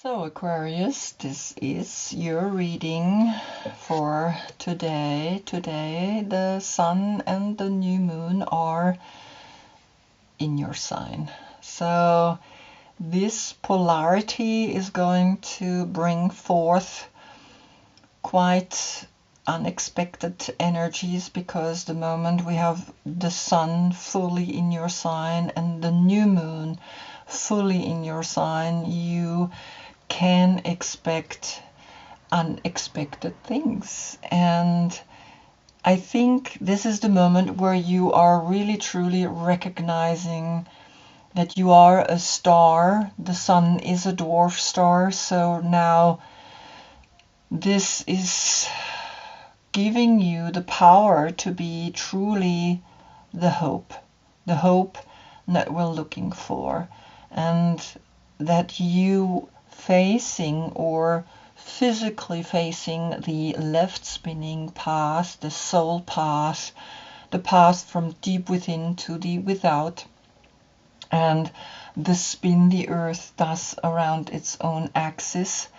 So Aquarius, this is your reading for today. Today the sun and the new moon are in your sign. So this polarity is going to bring forth quite unexpected energies, because the moment we have the sun fully in your sign and the new moon fully in your sign, you can expect unexpected things. And I think this is the moment where you are really truly recognizing that you are a star. The sun is a dwarf star, so now this is giving you the power to be truly the hope that we're looking for, and that you facing or physically facing the left spinning path, the soul path, the path from deep within to deep without, and the spin the earth does around its own axis,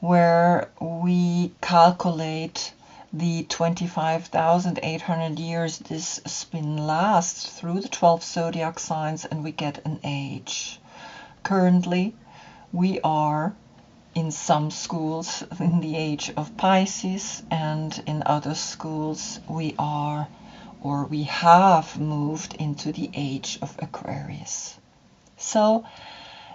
where we calculate the 25,800 years this spin lasts through the 12 zodiac signs, and we get an age. Currently, we are in some schools in the age of Pisces, and in other schools we are, or we have moved into the age of Aquarius. So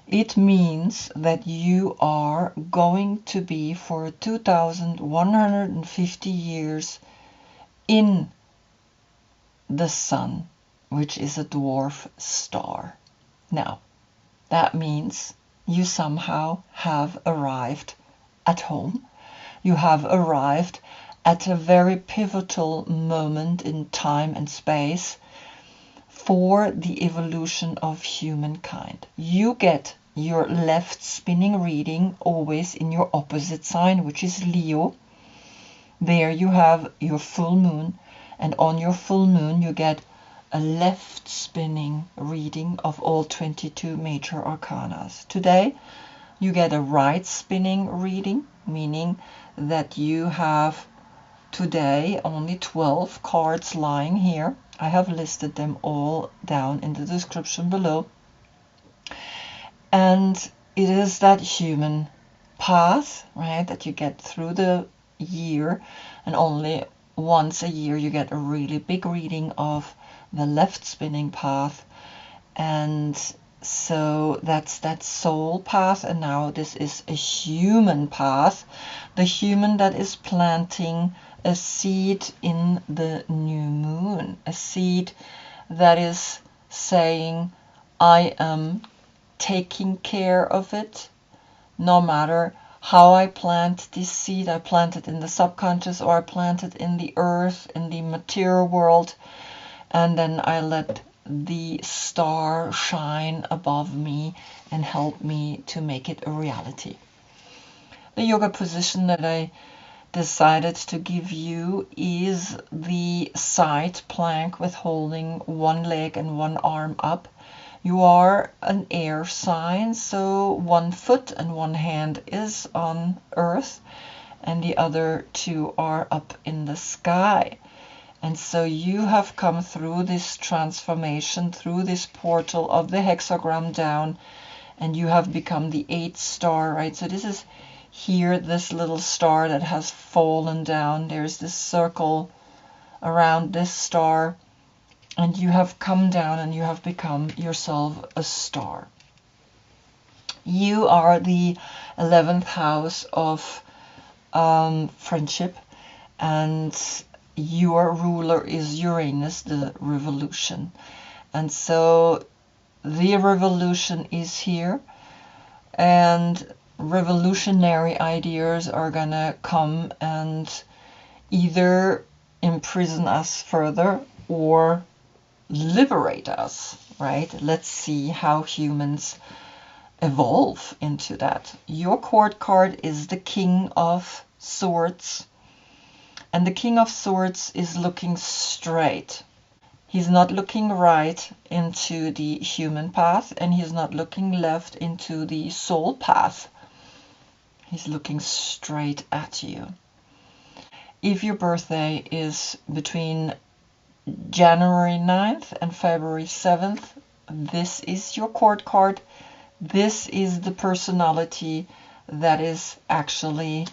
it means that you are going to be for 2,150 years in the sun, which is a dwarf star. Now, that means you somehow have arrived at home. You have arrived at a very pivotal moment in time and space for the evolution of humankind. You get your left spinning reading always in your opposite sign, which is Leo. There you have your full moon, and on your full moon you get a left spinning reading of all 22 major arcanas. Today you get a right spinning reading, meaning that you have today only 12 cards lying here. I have listed them all down in the description below. And it is that human path, right, that you get through the year, and only once a year you get a really big reading of the left spinning path. And so that's that soul path, and now this is a human path, the human that is planting a seed in the new moon, a seed that is saying, I am taking care of it. No matter how I plant this seed, I plant it in the subconscious, or I plant it in the earth, in the material world, and then I let the star shine above me and help me to make it a reality. The yoga position that I decided to give you is the side plank with holding one leg and one arm up. You are an air sign, so one foot and one hand is on earth and the other two are up in the sky. And so you have come through this transformation, through this portal of the hexagram down, and you have become the 8th star, right? So this is here, this little star that has fallen down. There's this circle around this star, and you have come down and you have become yourself a star. You are the 11th house of friendship, and your ruler is Uranus, the revolution. And so the revolution is here, and revolutionary ideas are gonna come and either imprison us further or liberate us, right? Let's see how humans evolve into that. Your court card is the King of Swords, and the King of Swords is looking straight. He's not looking right into the human path, and he's not looking left into the soul path. He's looking straight at you. If your birthday is between January 9th and February 7th, this is your court card. This is the personality that is actually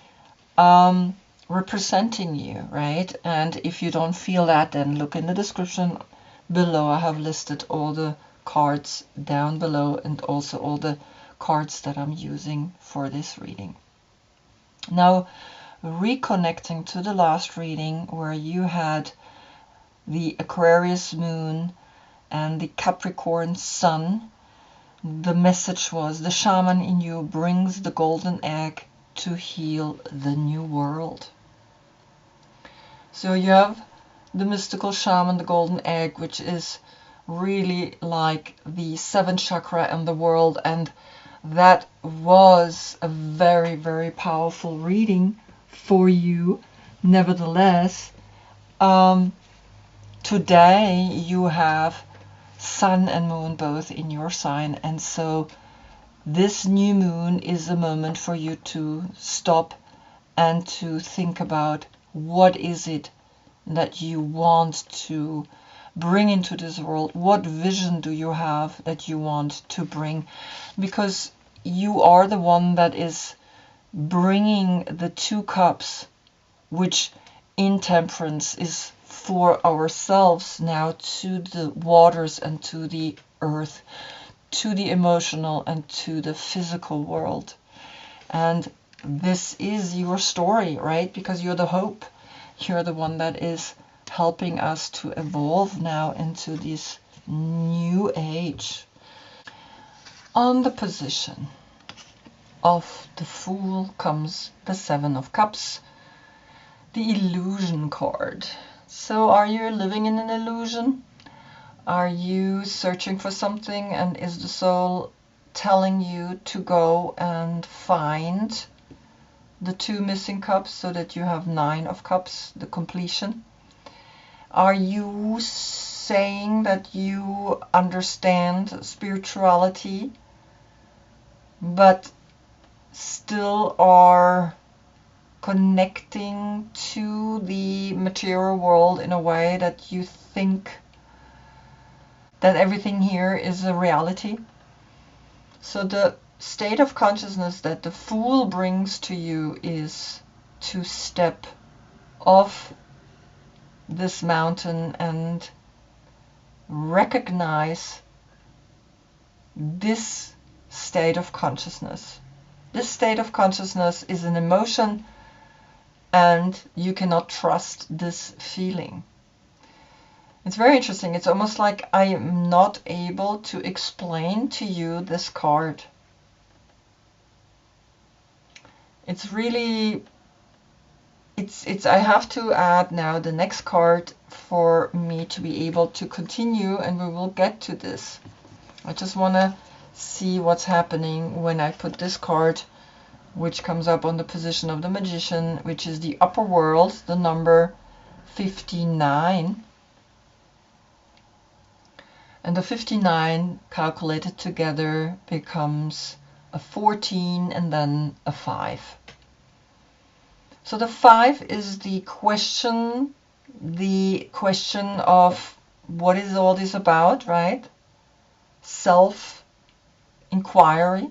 representing you, right? And if you don't feel that, then look in the description below. I have listed all the cards down below and also all the cards that I'm using for this reading. Now, reconnecting to the last reading where you had the Aquarius moon and the Capricorn sun, the message was the shaman in you brings the golden egg to heal the new world. So you have the mystical shaman, the golden egg, which is really like the seventh chakra in the world, and that was a very, very powerful reading for you. Nevertheless, today you have sun and moon both in your sign, and so this new moon is a moment for you to stop and to think about what is it that you want to bring into this world. What vision do you have that you want to bring? Because you are the one that is bringing the 2 cups, which in temperance is for ourselves now, to the waters and to the earth, to the emotional and to the physical world. And this is your story, right? Because you're the hope. You're the one that is helping us to evolve now into this new age. On the position of the Fool comes the 7 of Cups, the illusion card. So are you living in an illusion? Are you searching for something, and is the soul telling you to go and find the 2 missing cups so that you have 9 of cups, the completion? Are you saying that you understand spirituality but still are connecting to the material world in a way that you think that everything here is a reality? So the state of consciousness that the Fool brings to you is to step off this mountain and recognize this state of consciousness. This state of consciousness is an emotion, and you cannot trust this feeling. It's very interesting. It's almost like I am not able to explain to you this card. It's really, I have to add now the next card for me to be able to continue, and we will get to this. I just want to see what's happening when I put this card, which comes up on the position of the Magician, which is the upper world, the number 59. And the 59 calculated together becomes a 14 and then a 5. So the 5 is the question of what is all this about, right? Self-inquiry.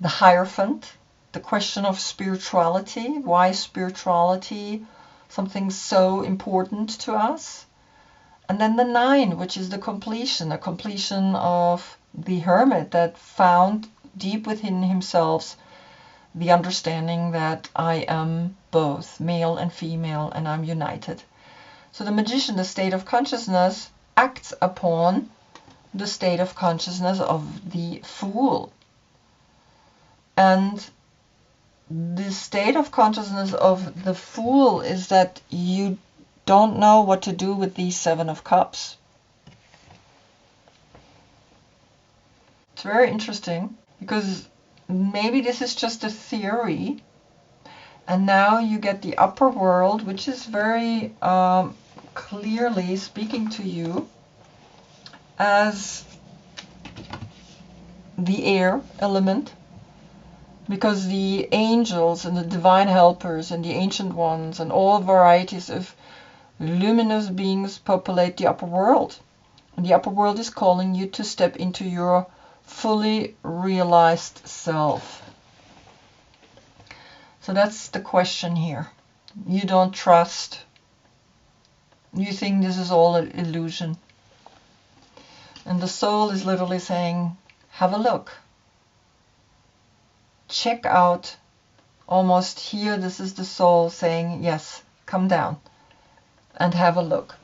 The Hierophant, the question of spirituality. Why spirituality? Something so important to us. And then the 9, which is the completion, a completion of the hermit that found deep within himself the understanding that I am both male and female, and I'm united. So the Magician, the state of consciousness, acts upon the state of consciousness of the Fool. And the state of consciousness of the Fool is that you don't know what to do with these 7 of Cups. It's very interesting, because maybe this is just a theory, and now you get the upper world, which is very clearly speaking to you as the air element, because the angels and the divine helpers and the ancient ones and all varieties of luminous beings populate the upper world. And the upper world is calling you to step into your fully realized self. So that's the question here. You don't trust. You think this is all an illusion. And the soul is literally saying, have a look. Check out. Almost here, this is the soul saying, yes, come down and have a look.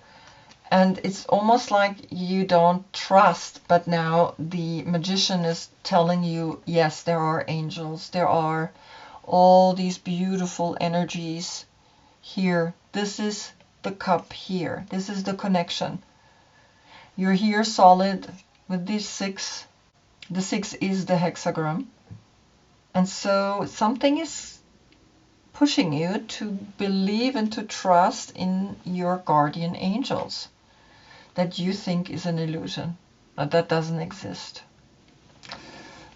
And it's almost like you don't trust, but now the magician is telling you, yes, there are angels, there are all these beautiful energies here. This is the cup here. This is the connection. You're here solid with these 6. The 6 is the hexagram. And so something is pushing you to believe and to trust in your guardian angels that you think is an illusion, that doesn't exist.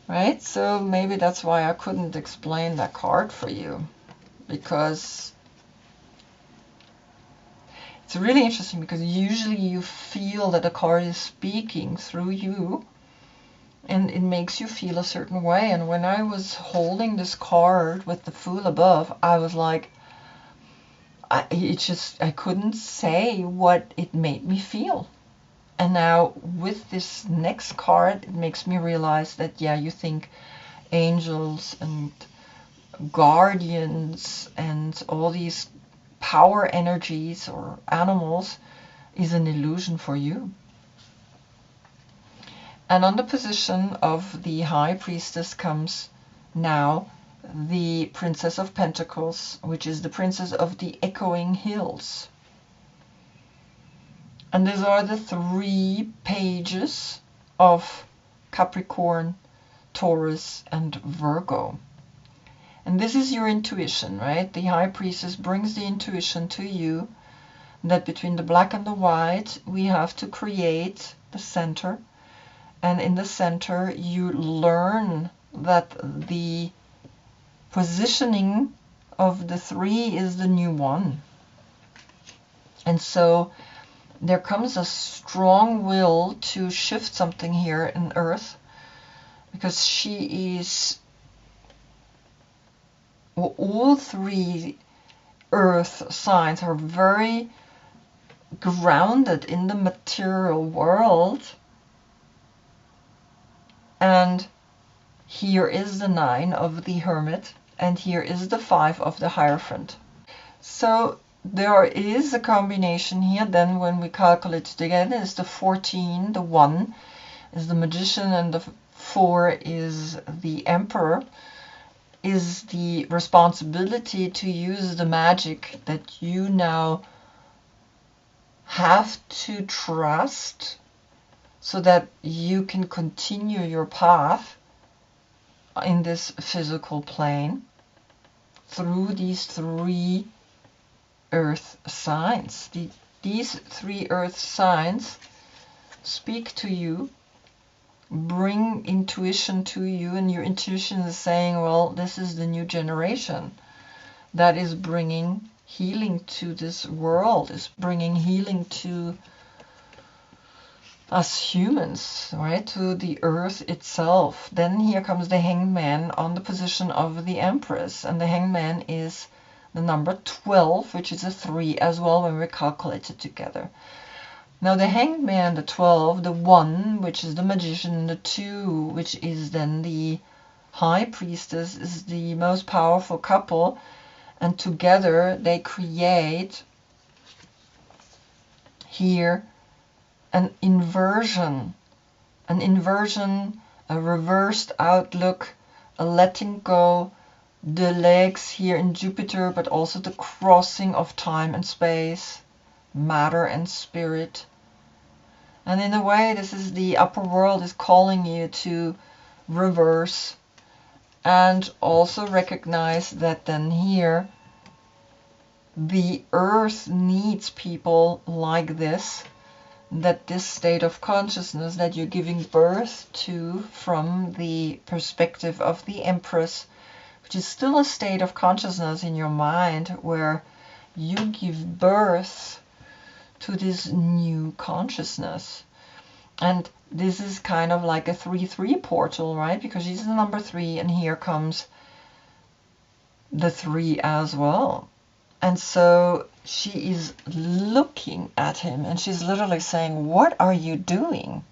Right? So maybe that's why I couldn't explain that card for you, because it's really interesting, because usually you feel that a card is speaking through you and it makes you feel a certain way. And when I was holding this card with the Fool above, I was like, I couldn't say what it made me feel. And now with this next card, it makes me realize that, yeah, you think angels and guardians and all these power energies or animals is an illusion for you. And on the position of the High Priestess comes now the Princess of Pentacles, which is the Princess of the Echoing Hills. And these are the 3 pages of Capricorn, Taurus, and Virgo. And this is your intuition, right? The High Priestess brings the intuition to you that between the black and the white, we have to create the center. And in the center, you learn that the positioning of the 3 is the new 1. And so there comes a strong will to shift something here in Earth, because she is, well, all 3 Earth signs are very grounded in the material world. And here is the 9 of the Hermit, and here is the 5 of the Hierophant. So there is a combination here. Then when we calculate together, is the 14, the 1 is the Magician, and the 4 is the Emperor, is the responsibility to use the magic that you now have to trust, so that you can continue your path in this physical plane through these 3 earth signs. These 3 earth signs speak to you, bring intuition to you, and your intuition is saying, well, this is the new generation that is bringing healing to this world, is bringing healing to us humans, right, to the earth itself. Then here comes the Hangman on the position of the Empress, and the Hangman is the number 12, which is a 3 as well when we calculate it together. Now the Hangman, the 12, the 1, which is the Magician, the 2, which is then the High Priestess, is the most powerful couple, and together they create here an inversion, a reversed outlook, a letting go, the legs here in Jupiter, but also the crossing of time and space, matter and spirit. And in a way, this is the upper world is calling you to reverse and also recognize that then here the earth needs people like this, that this state of consciousness that you're giving birth to from the perspective of the Empress which is still a state of consciousness in your mind where you give birth to this new consciousness. And this is kind of like a 3-3 portal, right? Because she's the number 3, and here comes the 3 as well. And so she is looking at him, and she's literally saying, what are you doing?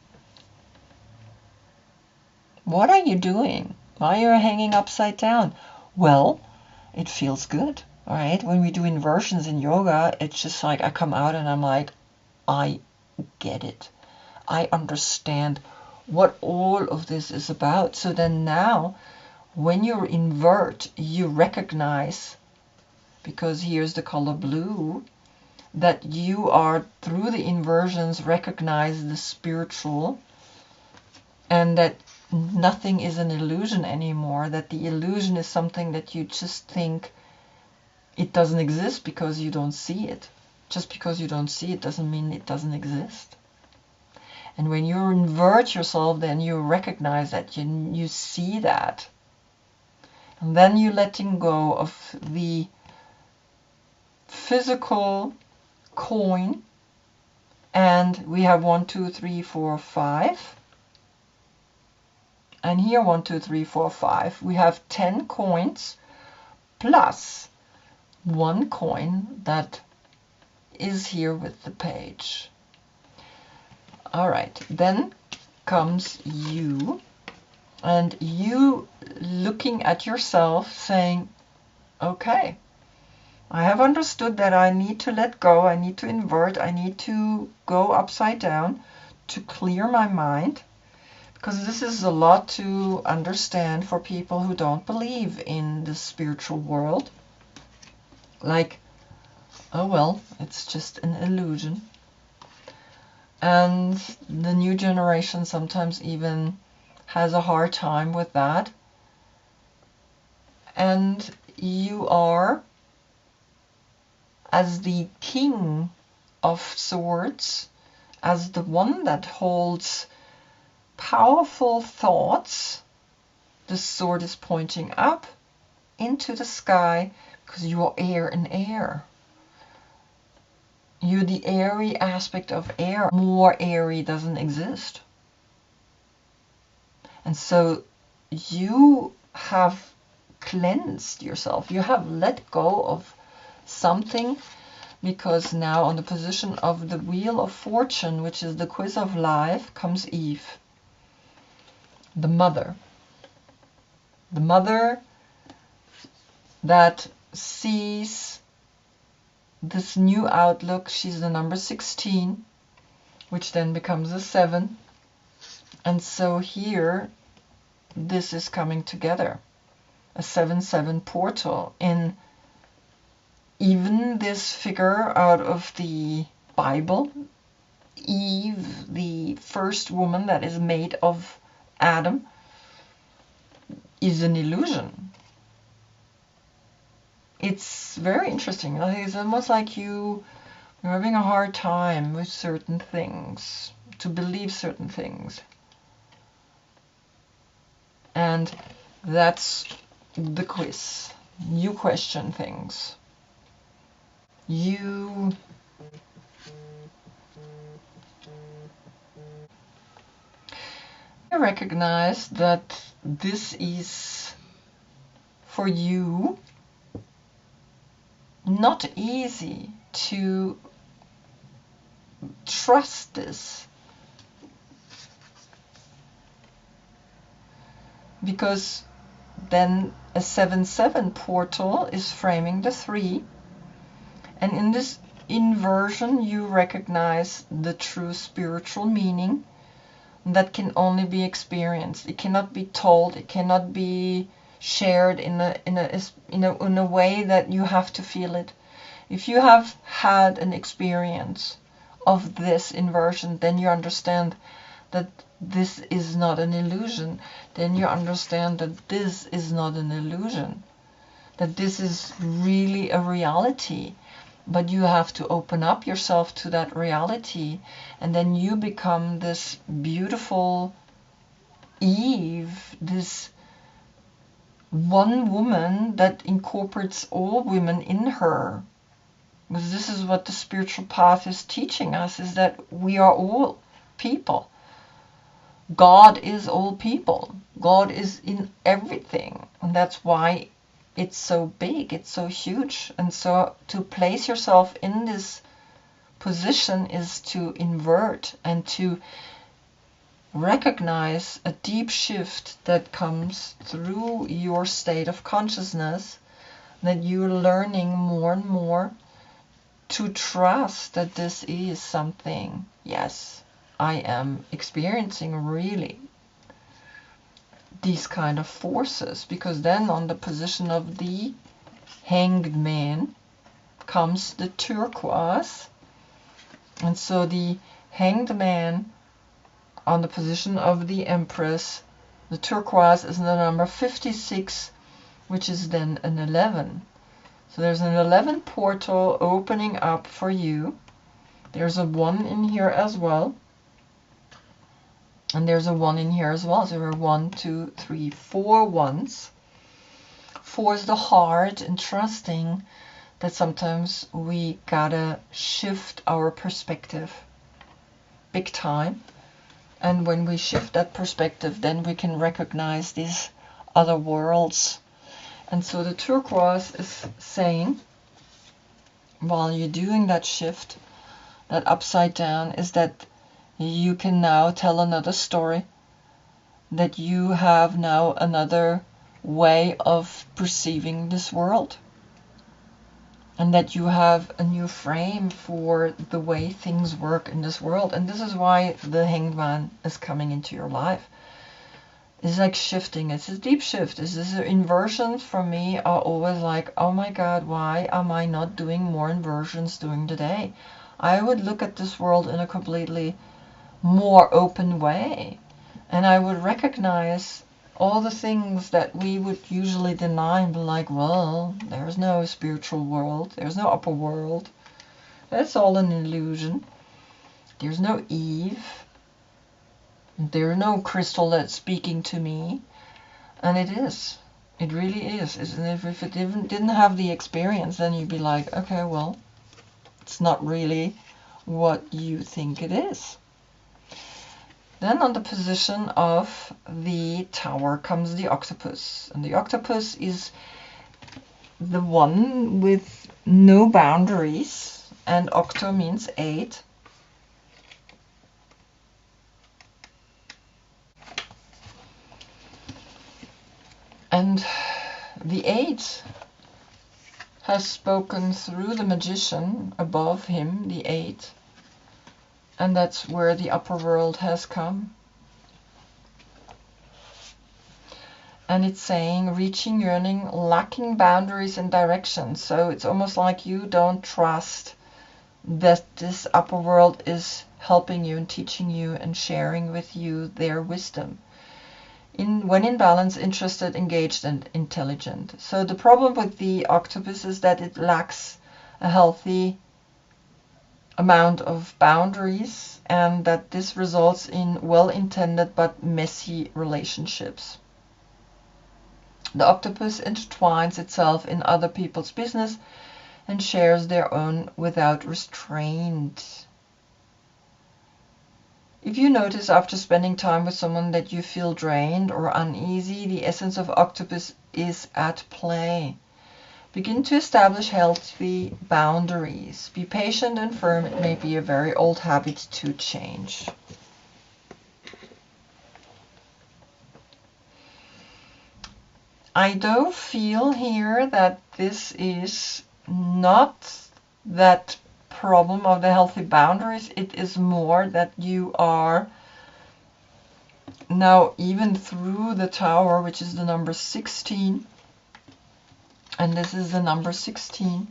What are you doing? Why are you hanging upside down? Well, it feels good, right? When we do inversions in yoga, it's just like I come out and I'm like, I get it. I understand what all of this is about. So then now, when you invert, you recognize, because here's the color blue, that you are, through the inversions, recognize the spiritual, and that nothing is an illusion anymore, that the illusion is something that you just think it doesn't exist because you don't see it. Just because you don't see it doesn't mean it doesn't exist. And when you invert yourself, then you recognize that, you see that. And then you're letting go of the physical coin. And we have 1, 2, 3, 4, 5. And here 1, 2, 3, 4, 5. We have 10 coins plus 1 coin that is here with the page. All right, then comes you, and you looking at yourself saying, okay, I have understood that I need to let go, I need to invert, I need to go upside down to clear my mind, because this is a lot to understand for people who don't believe in the spiritual world. Like, oh well, it's just an illusion. And the new generation sometimes even has a hard time with that. And you are, as the king of swords, as the one that holds powerful thoughts, the sword is pointing up into the sky, because you are air and air. You're the airy aspect of air. More airy doesn't exist. And so you have cleansed yourself. You have let go of something, because now on the position of the Wheel of Fortune, which is the quiz of life, comes Eve, the mother. The mother that sees this new outlook. She's the number 16, which then becomes a 7. And so here, this is coming together. A 7-7 portal in even this figure out of the Bible. Eve, the first woman that is made of Adam, is an illusion. It's very interesting. It's almost like you're having a hard time with certain things, to believe certain things. And that's the quiz. You question things. You recognize that this is, for you, not easy to trust this, because then a 7-7 portal is framing the 3, and in this inversion you recognize the true spiritual meaning that can only be experienced. It cannot be told, it cannot be shared in a way that you have to feel it. If you have had an experience of this inversion, then you understand that this is not an illusion. Then you understand that this is not an illusion, that this is really a reality. But you have to open up yourself to that reality, and then you become this beautiful Eve, this one woman that incorporates all women in her. Because this is what the spiritual path is teaching us, is that we are all people. God is all people. God is in everything. And that's why it's so big, it's so huge. And so to place yourself in this position is to invert and to recognize a deep shift that comes through your state of consciousness, that you're learning more and more to trust that this is something, yes, I am experiencing really these kind of forces. Because then on the position of the Hanged Man comes the turquoise. And so the Hanged Man on the position of the Empress, the turquoise is the number 56, which is then an 11. So there's an 11 portal opening up for you. There's a 1 in here as well. And there's a 1 in here as well. So there are 1, 2, 3, 4 ones. 4 is the heart, and trusting that sometimes we gotta shift our perspective big time. And when we shift that perspective, then we can recognize these other worlds. And so the turquoise is saying, while you're doing that shift, that upside down, is that you can now tell another story, that you have now another way of perceiving this world, and that you have a new frame for the way things work in this world. And this is why the Hanged Man is coming into your life. It's like shifting. It's a deep shift. Is this inversions for me are always like, oh my God, why am I not doing more inversions during the day? I would look at this world in a completely more open way, and I would recognize all the things that we would usually deny and be like, well, there's no spiritual world, there's no upper world, that's all an illusion, there's no Eve, there's no crystal that's speaking to me. And it is, it really is. And if it didn't have the experience, then you'd be like, okay, well, it's not really what you think it is. Then on the position of the Tower comes the octopus. And the octopus is the one with no boundaries. And octo means 8. And the 8 has spoken through the magician above him, the 8. And that's where the upper world has come. And it's saying, reaching, yearning, lacking boundaries and direction. So it's almost like you don't trust that this upper world is helping you and teaching you and sharing with you their wisdom. When in balance, interested, engaged, and intelligent. So the problem with the octopus is that it lacks a healthy amount of boundaries, and that this results in well-intended but messy relationships. The octopus intertwines itself in other people's business and shares their own without restraint. If you notice after spending time with someone that you feel drained or uneasy, the essence of octopus is at play. Begin to establish healthy boundaries. Be patient and firm. It may be a very old habit to change. I do feel here that this is not that problem of the healthy boundaries. It is more that you are now, even through the Tower, which is the number 16, and this is the number 16,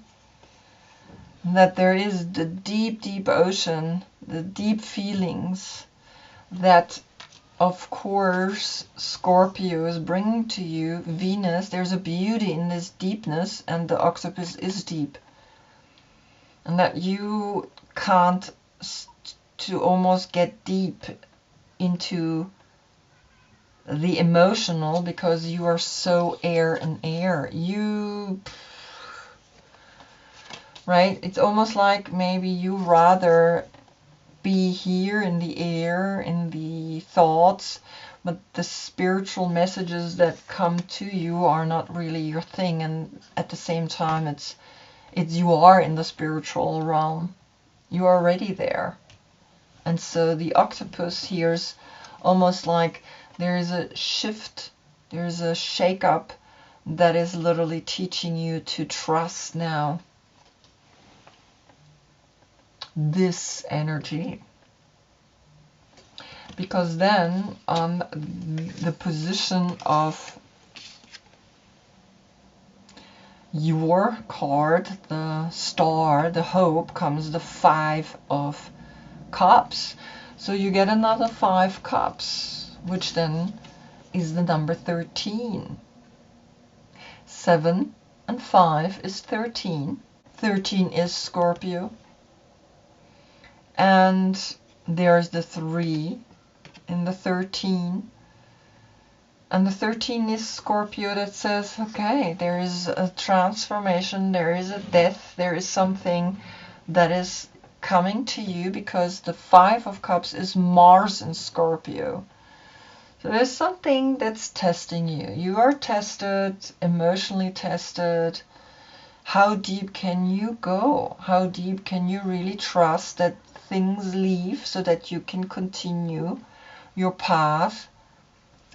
that there is the deep, deep ocean, the deep feelings that, of course, Scorpio is bringing to you. Venus, there's a beauty in this deepness, and the octopus is deep. And that you can't to almost get deep into the emotional, because you are so air and air. Right? It's almost like maybe you rather be here in the air, in the thoughts, but the spiritual messages that come to you are not really your thing. And at the same time, it's you are in the spiritual realm. You are already there. And so the octopus here is almost like there is a shift, there's a shake-up that is literally teaching you to trust now this energy. Because then on the position of your card, the star, the hope, comes the 5 of Cups. So you get another 5 cups, which then is the number 13. 7 and 5 is 13. 13 is Scorpio. And there's the 3 in the 13. And the 13 is Scorpio that says, okay, there is a transformation, there is a death, there is something that is coming to you, because the 5 of Cups is Mars in Scorpio. So there's something that's testing you. You are tested, emotionally tested. How deep can you go? How deep can you really trust that things leave so that you can continue your path,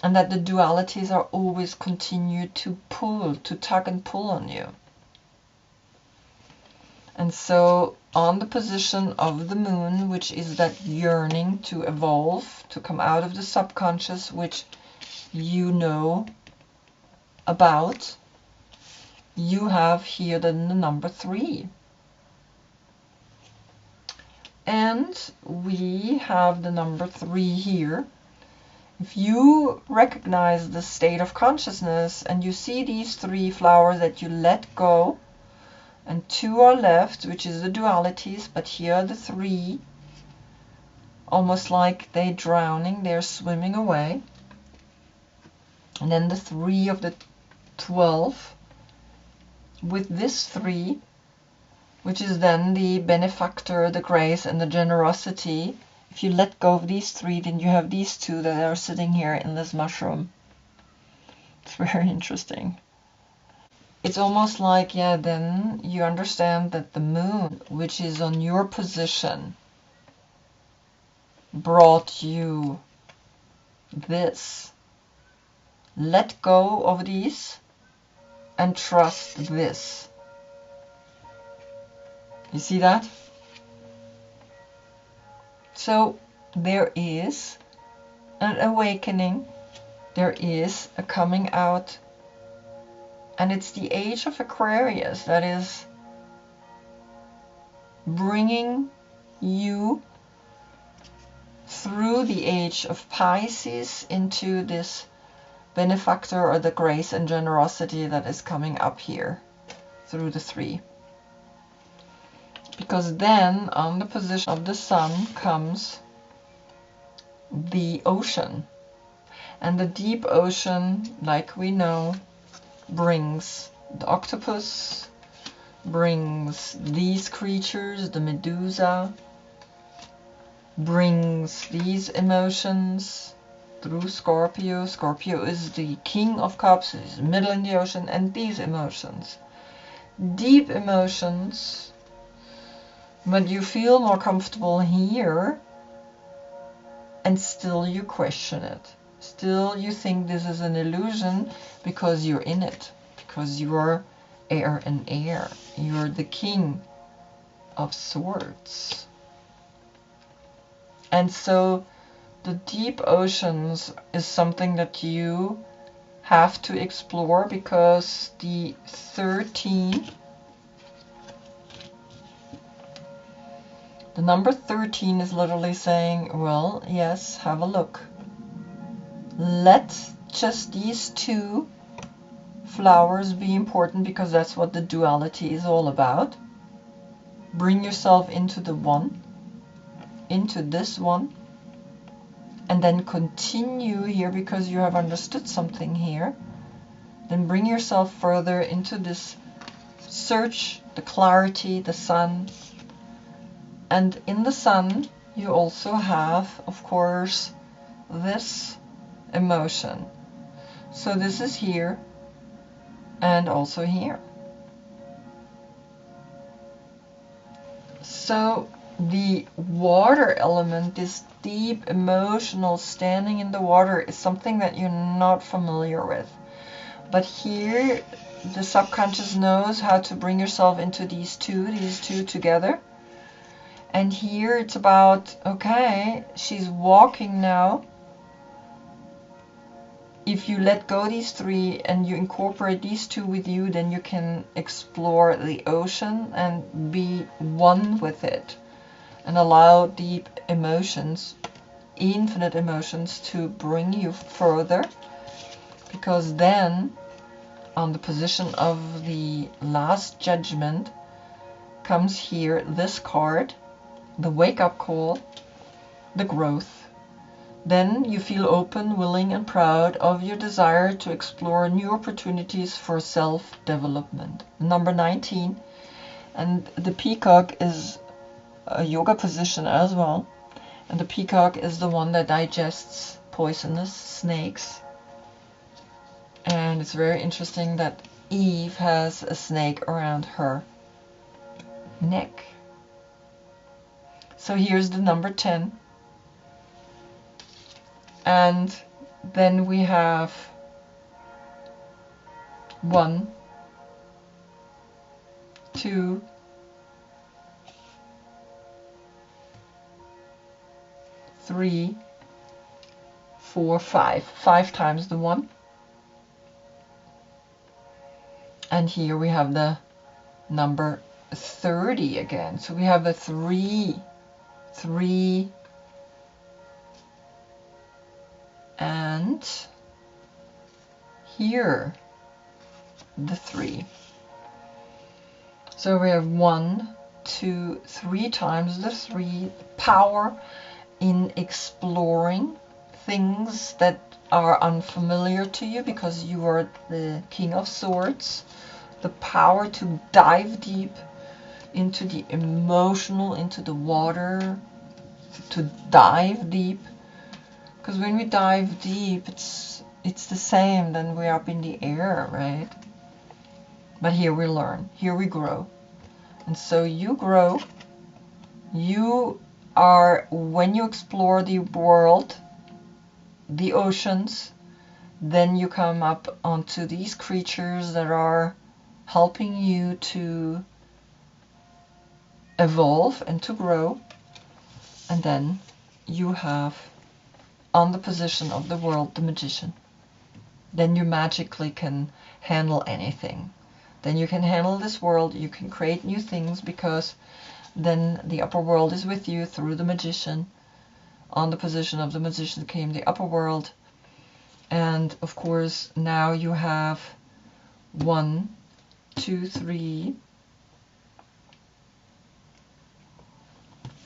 and that the dualities are always continue to pull, to tug and pull on you? And so on the position of the moon, which is that yearning to evolve, to come out of the subconscious, which you know about, you have here then the number 3. And we have the number 3 here. If you recognize the state of consciousness and you see these 3 flowers that you let go, and 2 are left, which is the dualities, but here are the 3, almost like they're drowning, they're swimming away. And then the 3 of the 12, with this 3, which is then the benefactor, the grace, and the generosity. If you let go of these 3, then you have these 2 that are sitting here in this mushroom. It's very interesting. It's almost like, yeah, then you understand that the moon, which is on your position, brought you this. Let go of these and trust this. You see that? So there is an awakening, there is a coming out. And it's the age of Aquarius that is bringing you through the age of Pisces into this benefactor, or the grace and generosity that is coming up here through the 3. Because then on the position of the sun comes the ocean. And the deep ocean, like we know, brings the octopus, brings these creatures, the Medusa, brings these emotions through Scorpio. Scorpio is the king of cups, is middle in the ocean, and these emotions. Deep emotions, but you feel more comfortable here, and still you question it. Still you think this is an illusion because you're in it, because you're air and air. You're the king of swords. And so the deep oceans is something that you have to explore, because the 13, the number 13 is literally saying, well, yes, have a look. Let just these 2 flowers be important, because that's what the duality is all about. Bring yourself into the one, into this one, and then continue here because you have understood something here. Then bring yourself further into this search, the clarity, the sun. And in the sun, you also have, of course, this emotion. So this is here and also here. So the water element, this deep emotional standing in the water, is something that you're not familiar with. But here the subconscious knows how to bring yourself into these two together. And here it's about, okay, she's walking now. If you let go these three and you incorporate these two with you, then you can explore the ocean and be one with it and allow deep emotions, infinite emotions, to bring you further. Because then, on the position of the last judgment, comes here this card, the wake-up call, the growth. Then you feel open, willing, and proud of your desire to explore new opportunities for self-development. Number 19. And the peacock is a yoga position as well. And the peacock is the one that digests poisonous snakes. And it's very interesting that Eve has a snake around her neck. So here's the number 10. And then we have 1, 2, 3, 4, 5. 5 times the 1. And here we have the number 30 again. So we have a 3, 3, and here the 3. So we have 1, 2, 3 times the 3. Power in exploring things that are unfamiliar to you because you are the King of Swords. The power to dive deep into the emotional, into the water, to dive deep. Because when we dive deep, it's the same than we're up in the air, right? But here we learn, here we grow. And so you grow. You are, when you explore the world, the oceans, then you come up onto these creatures that are helping you to evolve and to grow. And then you have, on the position of the world, the magician. Then you magically can handle anything. Then you can handle this world, you can create new things, because then the upper world is with you through the magician. On the position of the magician came the upper world. And of course now you have 1, 2, 3,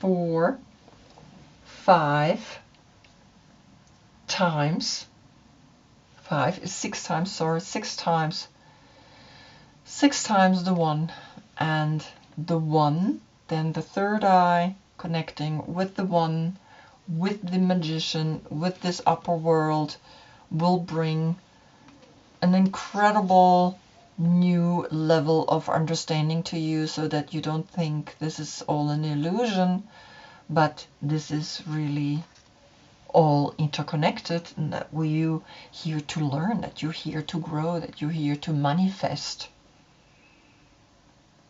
4, 5 times. 5 is 6 times, sorry, 6 times. 6 times the 1, and the 1, then the third eye connecting with the 1, with the magician, with this upper world, will bring an incredible new level of understanding to you, so that you don't think this is all an illusion, but this is really all interconnected, and that you're here to learn, that you're here to grow, that you're here to manifest.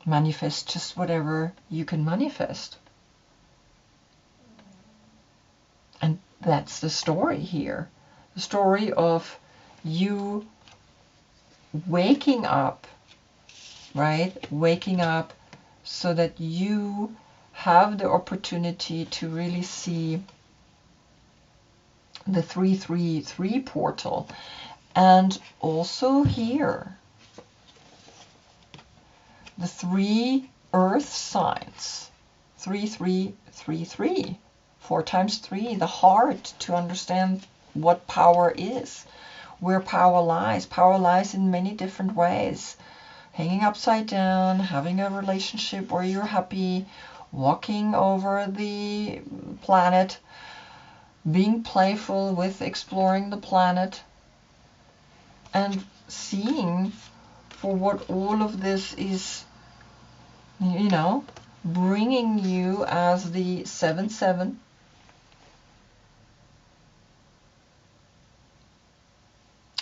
Manifest just whatever you can manifest. And that's the story here. The story of you waking up, right? Waking up so that you have the opportunity to really see the 333 portal. And also here, the 3 earth signs, 3333, 4 times 3, the heart, to understand what power is, where power lies. Power lies in many different ways. Hanging upside down, having a relationship where you're happy, walking over the planet, being playful with exploring the planet, and seeing for what all of this is, you know, bringing you as the 7-7.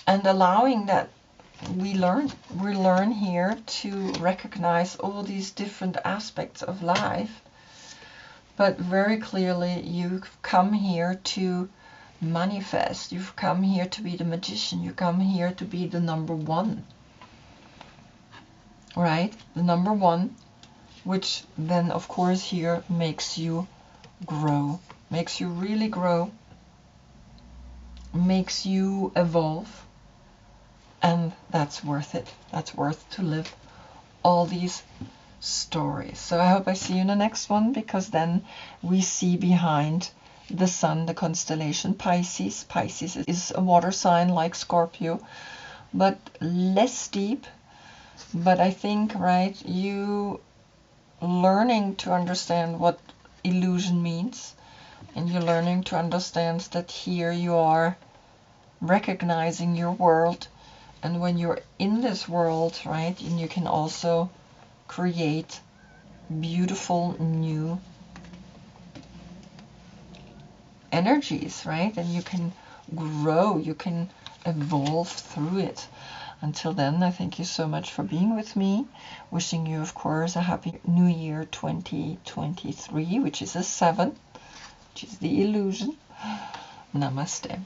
And allowing that we learn here to recognize all these different aspects of life. But very clearly, you've come here to manifest. You've come here to be the magician. You come here to be the number one. Right? The number one, which then, of course, here makes you grow. Makes you really grow. Makes you evolve. And that's worth it. That's worth to live all these stories. So I hope I see you in the next one, because then we see behind the sun the constellation Pisces. Pisces is a water sign like Scorpio, but less deep. But I think, right, you learning to understand what illusion means, and you're learning to understand that here you are recognizing your world. And when you're in this world, right, and you can also create beautiful new energies, right? And you can grow, you can evolve through it. Until then, I thank you so much for being with me. Wishing you, of course, a happy New Year 2023, which is a 7, which is the illusion. Namaste.